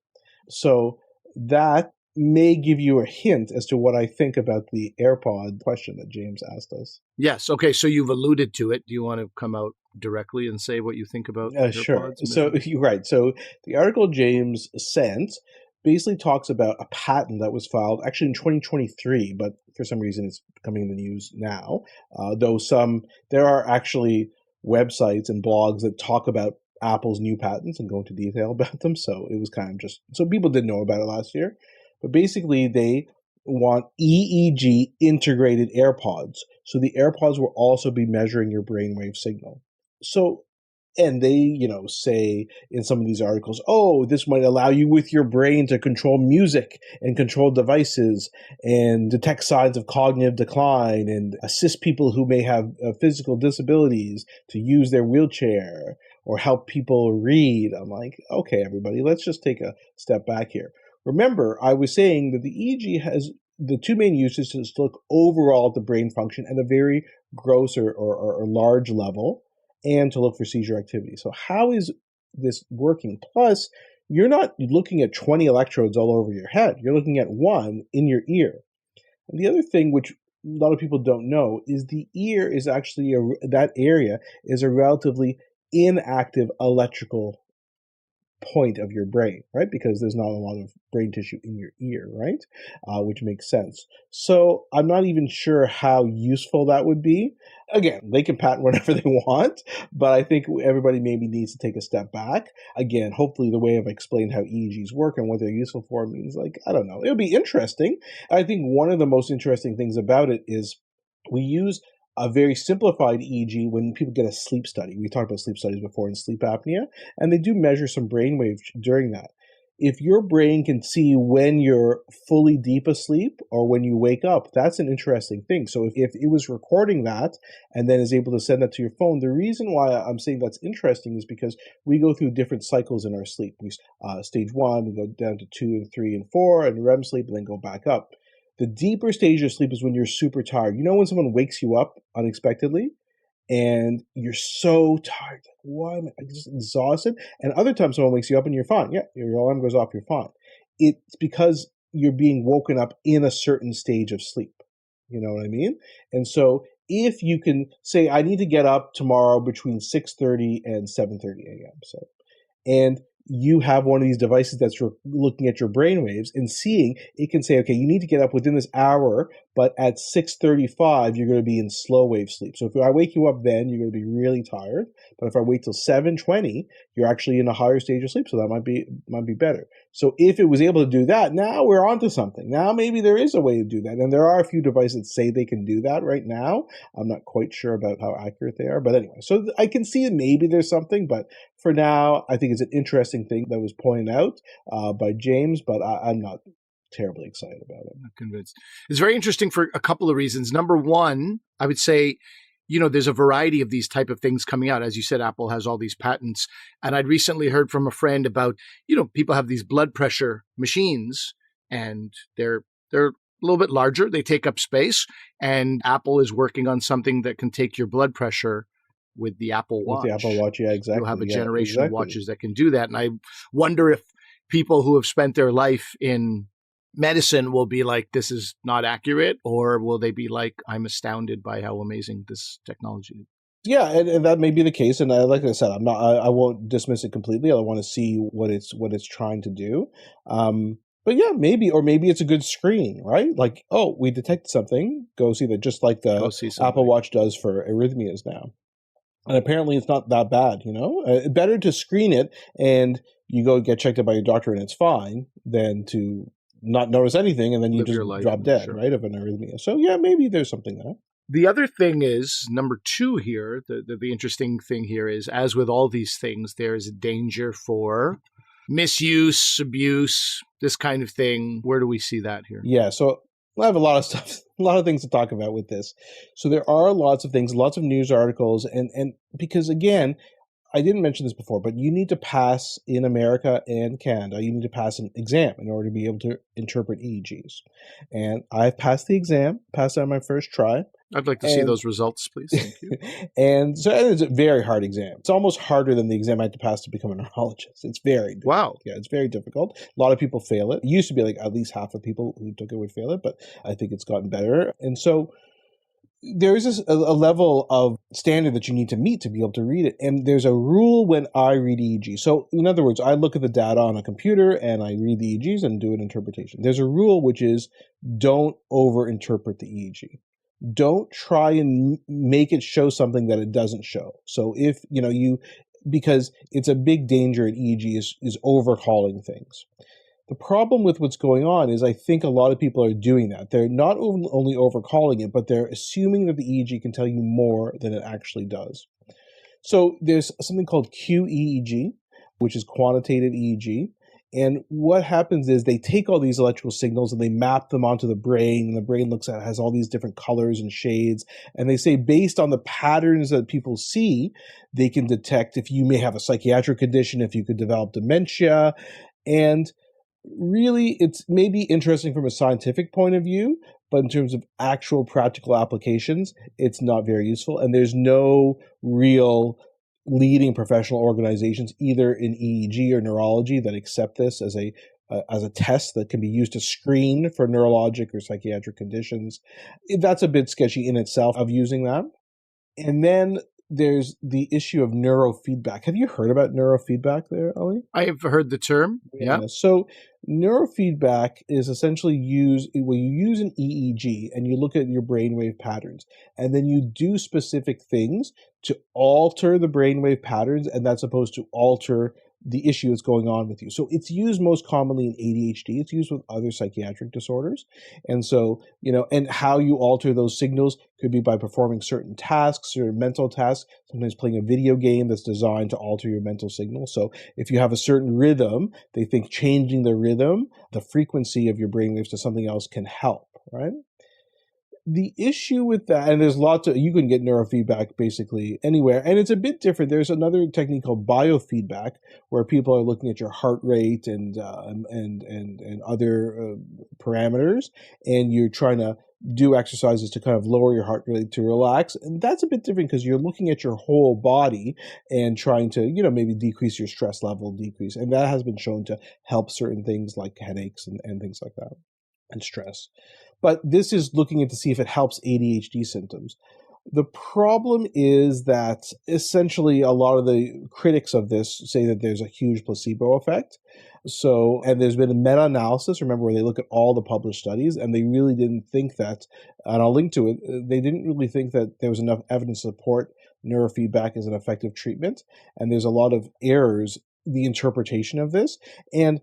A: So that may give you a hint as to what I think about the Airpod question that James asked us.
B: Yes. Okay. So you've alluded to it. Do you want to come out directly and say what you think about AirPods?
A: Sure. So you're right. So the article James sent basically talks about a patent that was filed actually in 2023, but for some reason it's coming in the news now. Though there are actually websites and blogs that talk about Apple's new patents and go into detail about them. So it was kind of so people didn't know about it last year. But basically, they want EEG integrated AirPods. So the AirPods will also be measuring your brainwave signal. So, and they, say in some of these articles, this might allow you with your brain to control music and control devices and detect signs of cognitive decline and assist people who may have physical disabilities to use their wheelchair or help people read. I'm like, okay, everybody, let's just take a step back here. Remember, I was saying that the EEG has the two main uses is to look overall at the brain function at a very gross or large level and to look for seizure activity. So how is this working? Plus, you're not looking at 20 electrodes all over your head. You're looking at one in your ear. And the other thing, which a lot of people don't know, is the ear is actually, that area is a relatively inactive electrical point of your brain, right? Because there's not a lot of brain tissue in your ear, right? Which makes sense. So I'm not even sure how useful that would be. Again, they can patent whatever they want, but I think everybody maybe needs to take a step back. Again, hopefully the way I've explained how EEGs work and what they're useful for means I don't know. It'll be interesting. I think one of the most interesting things about it is we use a very simplified EEG when people get a sleep study. We talked about sleep studies before in sleep apnea, and they do measure some brainwaves during that. If your brain can see when you're fully deep asleep or when you wake up, that's an interesting thing. So if it was recording that and then is able to send that to your phone, the reason why I'm saying that's interesting is because we go through different cycles in our sleep. Stage 1, we go down to 2 and 3 and 4, and REM sleep, and then go back up. The deeper stage of sleep is when you're super tired. You know when someone wakes you up unexpectedly and you're so tired, like, why am I just exhausted? And other times someone wakes you up and you're fine. Yeah, your alarm goes off, you're fine. It's because you're being woken up in a certain stage of sleep. You know what I mean? And so if you can say, I need to get up tomorrow between 6:30 and 7:30 a.m., say, and you have one of these devices that's looking at your brainwaves and seeing, it can say, okay, you need to get up within this hour, but at 6:35, you're going to be in slow wave sleep. So if I wake you up then, you're going to be really tired. But if I wait till 7:20, you're actually in a higher stage of sleep. So that might be better. So if it was able to do that, now we're onto something. Now maybe there is a way to do that. And there are a few devices that say they can do that right now. I'm not quite sure about how accurate they are. But anyway, so I can see that maybe there's something. But for now, I think it's an interesting thing that was pointed out by James, but I'm not terribly excited about it.
B: I'm not convinced. It's very interesting for a couple of reasons. Number one, I would say there's a variety of these type of things coming out. As you said, Apple has all these patents. And I'd recently heard from a friend about, people have these blood pressure machines and they're a little bit larger. They take up space, and Apple is working on something that can take your blood pressure with the Apple Watch.
A: With the Apple Watch, yeah, exactly.
B: You'll have a generation of watches that can do that. And I wonder if people who have spent their life in medicine will be like, this is not accurate, or will they be like, I'm astounded by how amazing this technology is?
A: Yeah, and that may be the case. And like I said, I won't dismiss it completely. I want to see what it's trying to do. But yeah, maybe it's a good screen, right? Like, oh, we detected something. Go see that, just like the Apple Watch does for arrhythmias now. And apparently it's not that bad, better to screen it and you go get checked out by your doctor and it's fine than to not notice anything and then you just drop dead, right, of an arrhythmia. So yeah, maybe there's something there.
B: The other thing is, number 2 here, the interesting thing here is, as with all these things, there is a danger for misuse, abuse, this kind of thing. Where do we see that here?
A: Yeah, so I have a lot of stuff, a lot of things to talk about with this. So there are lots of things, lots of news articles, and because again, I didn't mention this before, but you need to pass in America and Canada, you need to pass an exam in order to be able to interpret EEGs. And I've passed the exam, passed it on my first try.
B: I'd like to see those results, please. Thank you.
A: And it's a very hard exam. It's almost harder than the exam I had to pass to become a neurologist. It's very difficult.
B: Wow.
A: Yeah, it's very difficult. A lot of people fail it. It used to be like at least half of people who took it would fail it, but I think it's gotten better. And so there is a level of standard that you need to meet to be able to read it. And there's a rule when I read EEG. So in other words, I look at the data on a computer and I read the EEGs and do an interpretation. There's a rule which is don't over-interpret the EEG. Don't try and make it show something that it doesn't show. So if, because it's a big danger in EEG is overhauling things. The problem with what's going on is I think a lot of people are doing that. They're not only overcalling it, but they're assuming that the EEG can tell you more than it actually does. So there's something called qEEG, which is quantitative EEG. And what happens is they take all these electrical signals and they map them onto the brain, and the brain has all these different colors and shades. And they say based on the patterns that people see, they can detect if you may have a psychiatric condition, if you could develop dementia. And really, it's maybe interesting from a scientific point of view, but in terms of actual practical applications, it's not very useful. And there's no real leading professional organizations, either in EEG or neurology, that accept this as a test that can be used to screen for neurologic or psychiatric conditions. That's a bit sketchy in itself of using that. And then there's the issue of neurofeedback. Have you heard about neurofeedback there, Ali?
B: I have heard the term. Yeah.
A: So neurofeedback is essentially you use an EEG and you look at your brainwave patterns, and then you do specific things to alter the brainwave patterns, and that's supposed to alter the issue that's going on with you. So it's used most commonly in ADHD. It's used with other psychiatric disorders. And so, and how you alter those signals could be by performing certain tasks or mental tasks, sometimes playing a video game that's designed to alter your mental signal. So if you have a certain rhythm, they think changing the rhythm, the frequency of your brainwaves to something else can help, right? The issue with that, and there's you can get neurofeedback basically anywhere, and it's a bit different. There's another technique called biofeedback, where people are looking at your heart rate and other parameters, and you're trying to do exercises to kind of lower your heart rate to relax. And that's a bit different because you're looking at your whole body and trying to, maybe decrease your stress level, and that has been shown to help certain things like headaches and things like that, and stress. But this is looking at to see if it helps ADHD symptoms. The problem is that essentially a lot of the critics of this say that there's a huge placebo effect. So, and there's been a meta-analysis, remember, where they look at all the published studies, and they really didn't think that, and I'll link to it, they didn't really think that there was enough evidence to support neurofeedback as an effective treatment. And there's a lot of errors, the interpretation of this. And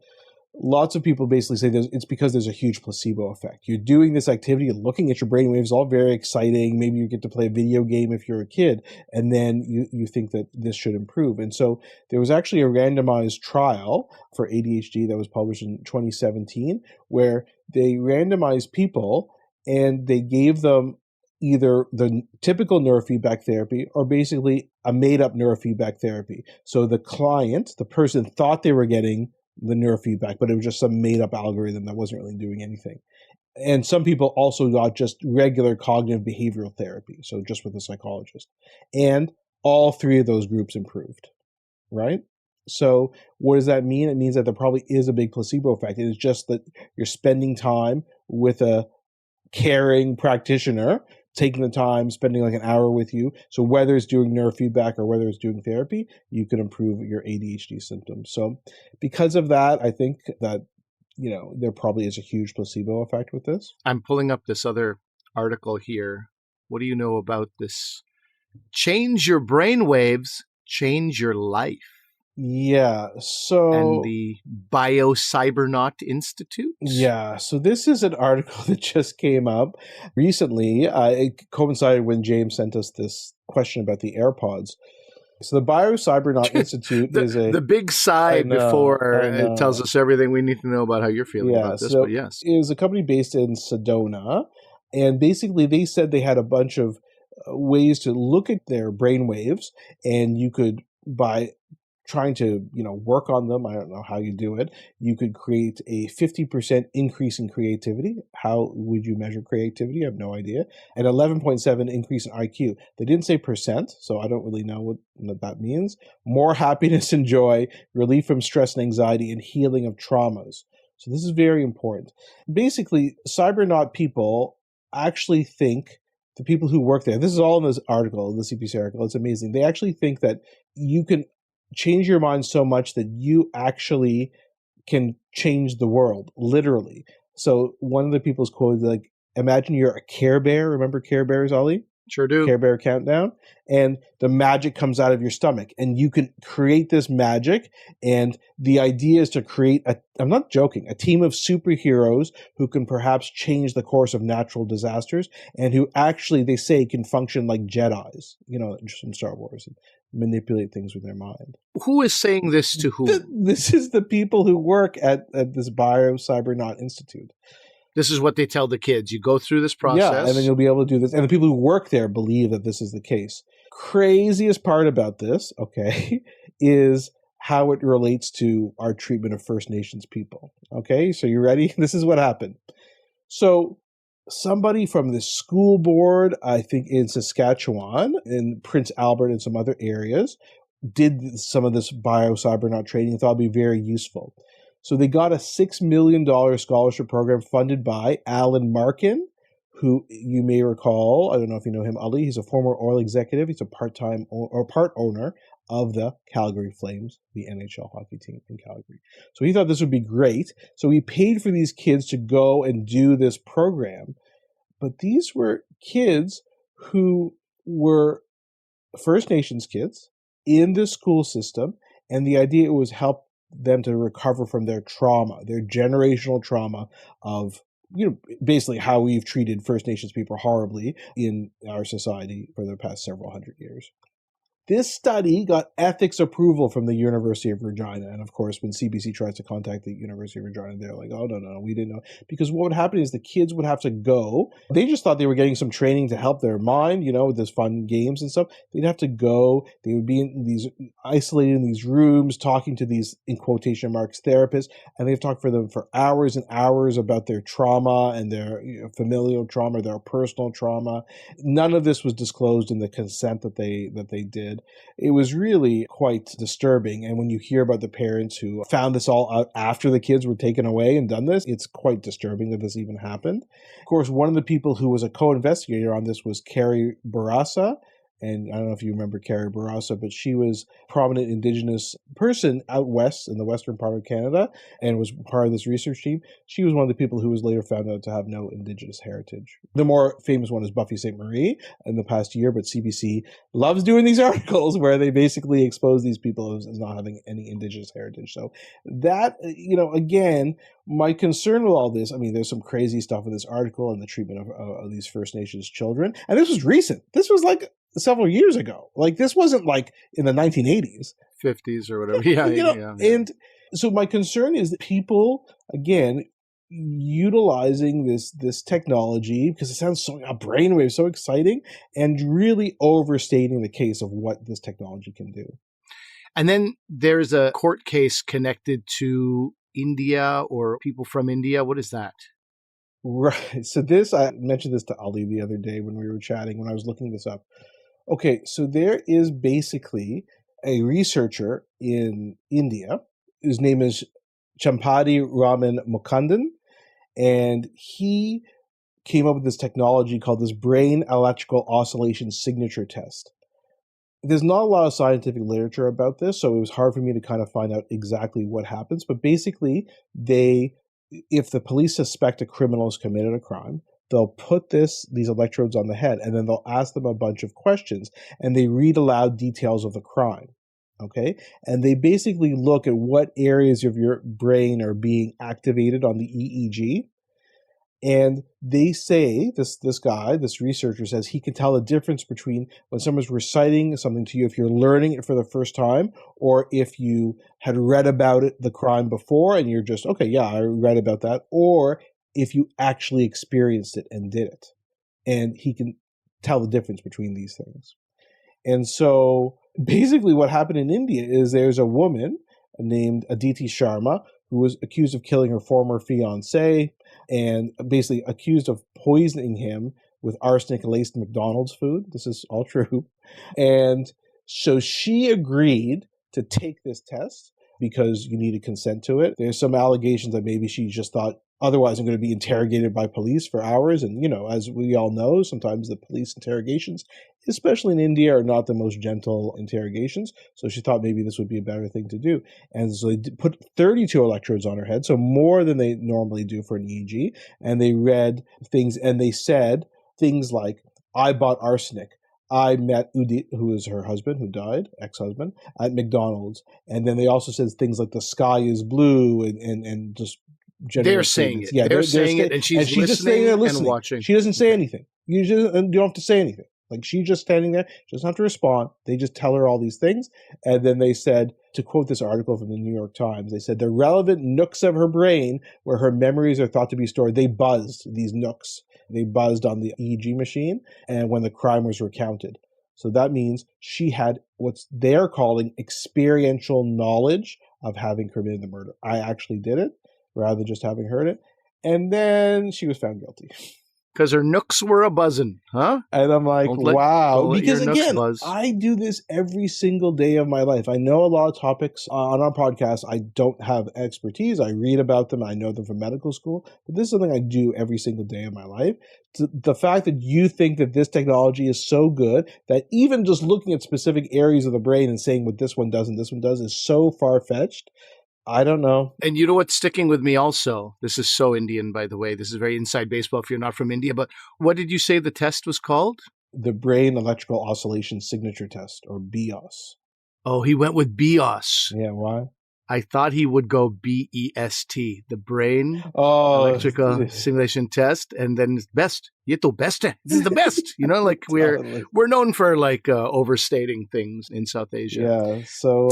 A: lots of people basically say it's because there's a huge placebo effect. You're doing this activity, looking at your brainwaves, all very exciting. Maybe you get to play a video game if you're a kid, and then you think that this should improve. And so there was actually a randomized trial for ADHD that was published in 2017, where they randomized people and they gave them either the typical neurofeedback therapy or basically a made-up neurofeedback therapy. So the client, the person, thought they were getting the neurofeedback, but it was just some made-up algorithm that wasn't really doing anything. And some people also got just regular cognitive behavioral therapy, so just with a psychologist. And all three of those groups improved, right? So what does that mean? It means that there probably is a big placebo effect. It is just that you're spending time with a caring practitioner, taking the time, spending like an hour with you. So whether it's doing neurofeedback or whether it's doing therapy, you can improve your ADHD symptoms. So because of that, I think that, there probably is a huge placebo effect with this.
B: I'm pulling up this other article here. What do you know about this? Change your brain waves, change your life.
A: Yeah, so...
B: And the Biocybernaut Institute?
A: Yeah, so this is an article that just came up recently. It coincided when James sent us this question about the AirPods. So the Biocybernaut Institute is
B: the big sigh before it tells us everything we need to know about how you're feeling about this, but yes.
A: It was a company based in Sedona, and basically they said they had a bunch of ways to look at their brain waves, and you could, by trying to, work on them, I don't know how you do it, you could create a 50% increase in creativity. How would you measure creativity? I have no idea. And 11.7 increase in IQ. They didn't say percent, so I don't really know what that means. More happiness and joy, relief from stress and anxiety, and healing of traumas. So this is very important. Basically, Cybernaut people actually think, the people who work there, this is all in this article, the CPC article, it's amazing. They actually think that you can change your mind so much that you actually can change the world, literally. So one of the people's quotes, like, imagine you're a Care Bear. Remember Care Bears, Ollie?
B: Sure do.
A: Care Bear Countdown. And the magic comes out of your stomach. And you can create this magic. And the idea is to create, I'm not joking, a team of superheroes who can perhaps change the course of natural disasters and who actually, they say, can function like Jedis, just from Star Wars, and manipulate things with their mind.
B: Who is saying this to whom?
A: This is the people who work at this Biocybernaut Institute.
B: This is what they tell the kids. You go through this process.
A: Yeah, and then you'll be able to do this. And the people who work there believe that this is the case. Craziest part about this, okay, is how it relates to our treatment of First Nations people. Okay, so you ready? This is what happened. So somebody from the school board, I think in Saskatchewan, in Prince Albert and some other areas, did some of this Biocybernaut training and thought it would be very useful. So they got a $6 million scholarship program funded by Alan Markin, who you may recall, I don't know if you know him, Ali, he's a former oil executive. He's a part owner of the Calgary Flames, the NHL hockey team in Calgary. So he thought this would be great. So he paid for these kids to go and do this program. But these were kids who were First Nations kids in the school system. And the idea was help them to recover from their trauma, their generational trauma of, basically how we've treated First Nations people horribly in our society for the past several hundred years. This study got ethics approval from the University of Regina. And of course, when CBC tries to contact the University of Regina, they're like, oh, no, we didn't know. Because what would happen is the kids would have to go. They just thought they were getting some training to help their mind, with this fun games and stuff. They'd have to go. They would be isolated in these rooms, talking to these, in quotation marks, therapists. And they've talked for them for hours and hours about their trauma and their familial trauma, their personal trauma. None of this was disclosed in the consent that they did. It was really quite disturbing. And when you hear about the parents who found this all out after the kids were taken away and done this, it's quite disturbing that this even happened. Of course, one of the people who was a co-investigator on this was Carrie Barassa. And I don't know if you remember Carrie Barassa, but she was a prominent Indigenous person out west in the western part of Canada and was part of this research team. She was one of the people who was later found out to have no Indigenous heritage. The more famous one is Buffy St. Marie in the past year, but CBC loves doing these articles where they basically expose these people as not having any Indigenous heritage. So that, again, my concern with all this, there's some crazy stuff in this article and the treatment of these First Nations children. And this was recent. This was like several years ago. Like, this wasn't like in the 1980s.
B: 50s or whatever. Yeah.
A: And so my concern is that people, again, utilizing this technology because it sounds so a brainwave, so exciting, and really overstating the case of what this technology can do.
B: And then there's a court case connected to India or people from India. What is that?
A: Right. So this, I mentioned this to Ali the other day when we were chatting, when I was looking this up. Okay, so there is basically a researcher in India whose name is Champadi Raman Mukundan, and he came up with this technology called this Brain Electrical Oscillations Signature test. There's not a lot of scientific literature about this, so it was hard for me to kind of find out exactly what happens. But basically, if the police suspect a criminal has committed a crime, they'll put these electrodes on the head, and then they'll ask them a bunch of questions, and they read aloud details of the crime. Okay? And they basically look at what areas of your brain are being activated on the EEG. And they say, this researcher says, he can tell the difference between when someone's reciting something to you, if you're learning it for the first time, or if you had read about it, the crime before, and you're just, okay, yeah, I read about that, or if you actually experienced it and did it. And he can tell the difference between these things. And so basically what happened in India is there's a woman named Aditi Sharma who was accused of killing her former fiancé and basically accused of poisoning him with arsenic laced MacDonald's food. This is all true. And so she agreed to take this test because you needed consent to it. There's some allegations that maybe she just thought, otherwise I'm going to be interrogated by police for hours. And, as we all know, sometimes the police interrogations, especially in India, are not the most gentle interrogations. So she thought maybe this would be a better thing to do. And so they put 32 electrodes on her head, so more than they normally do for an EEG. And they read things, and they said things like, I bought arsenic. I met Udit, who is her husband, who died, ex-husband, at McDonald's. And then they also said things like the sky is blue and just
B: they're saying it. Yeah, they're saying it, and she's just saying it, listening and watching.
A: She doesn't say anything. You don't have to say anything. Like, she's just standing there. She doesn't have to respond. They just tell her all these things. And then they said, to quote this article from the New York Times, they said the relevant nooks of her brain where her memories are thought to be stored, they buzzed, these nooks. They buzzed on the EEG machine and when the crime was recounted. So that means she had what they're calling experiential knowledge of having committed the murder. I actually did it, rather than just having heard it. And then she was found guilty.
B: Because her nooks were a buzzing, huh?
A: And I'm like, wow. Because again, I do this every single day of my life. I know a lot of topics on our podcast. I don't have expertise. I read about them. I know them from medical school. But this is something I do every single day of my life. The fact that you think that this technology is so good that even just looking at specific areas of the brain and saying what this one does and this one does is so far-fetched. I don't know.
B: And you know what's sticking with me also? This is so Indian, by the way. This is very inside baseball if you're not from India. But what did you say the test was called?
A: The Brain Electrical Oscillations Signature Test, or BEOS.
B: Oh, he went with BEOS.
A: Yeah, why?
B: I thought he would go BEST, the Brain Electrical Simulation Test, and then best. Ye to beste. This is the best. Like we're known for overstating things in South Asia.
A: Yeah. So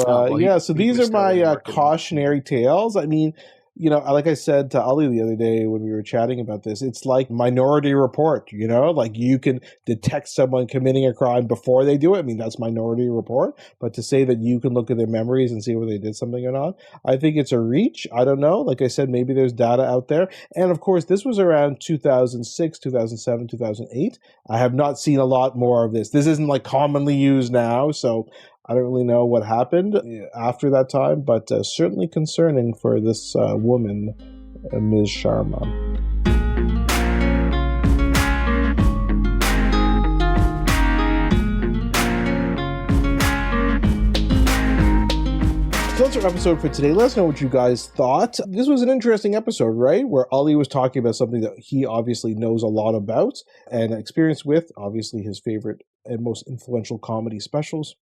A: so these are my cautionary tales. I mean, like I said to Ali the other day when we were chatting about this, it's like Minority Report, like you can detect someone committing a crime before they do it. I mean, that's Minority Report. But to say that you can look at their memories and see whether they did something or not, I think it's a reach. I don't know. Like I said, maybe there's data out there. And of course, this was around 2006, 2007, 2008. I have not seen a lot more of this. This isn't commonly used now. So I don't really know what happened after that time, but certainly concerning for this woman, Ms. Sharma. So that's our episode for today. Let us know what you guys thought. This was an interesting episode, right? Where Ali was talking about something that he obviously knows a lot about and experience with, obviously his favorite and most influential comedy specials.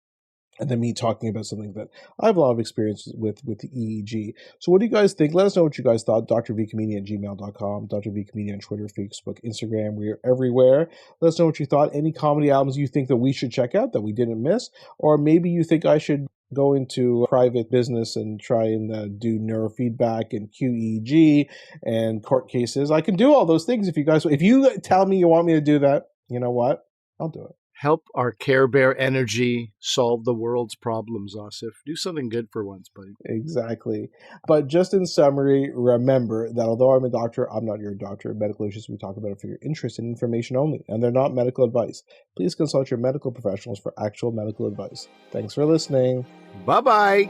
A: And then me talking about something that I have a lot of experience with the EEG. So what do you guys think? Let us know what you guys thought. drvcomedian@gmail.com, drvcomedian on Twitter, Facebook, Instagram. We are everywhere. Let us know what you thought. Any comedy albums you think that we should check out that we didn't miss? Or maybe you think I should go into private business and try and do neurofeedback and qEEG and court cases. I can do all those things if you tell me you want me to do that, you know what? I'll do it.
B: Help our Care Bear energy solve the world's problems, Asif. Do something good for once, buddy.
A: Exactly. But just in summary, remember that although I'm a doctor, I'm not your doctor. Medical issues we talk about are for your interest and information only, and they're not medical advice. Please consult your medical professionals for actual medical advice. Thanks for listening.
B: Bye-bye.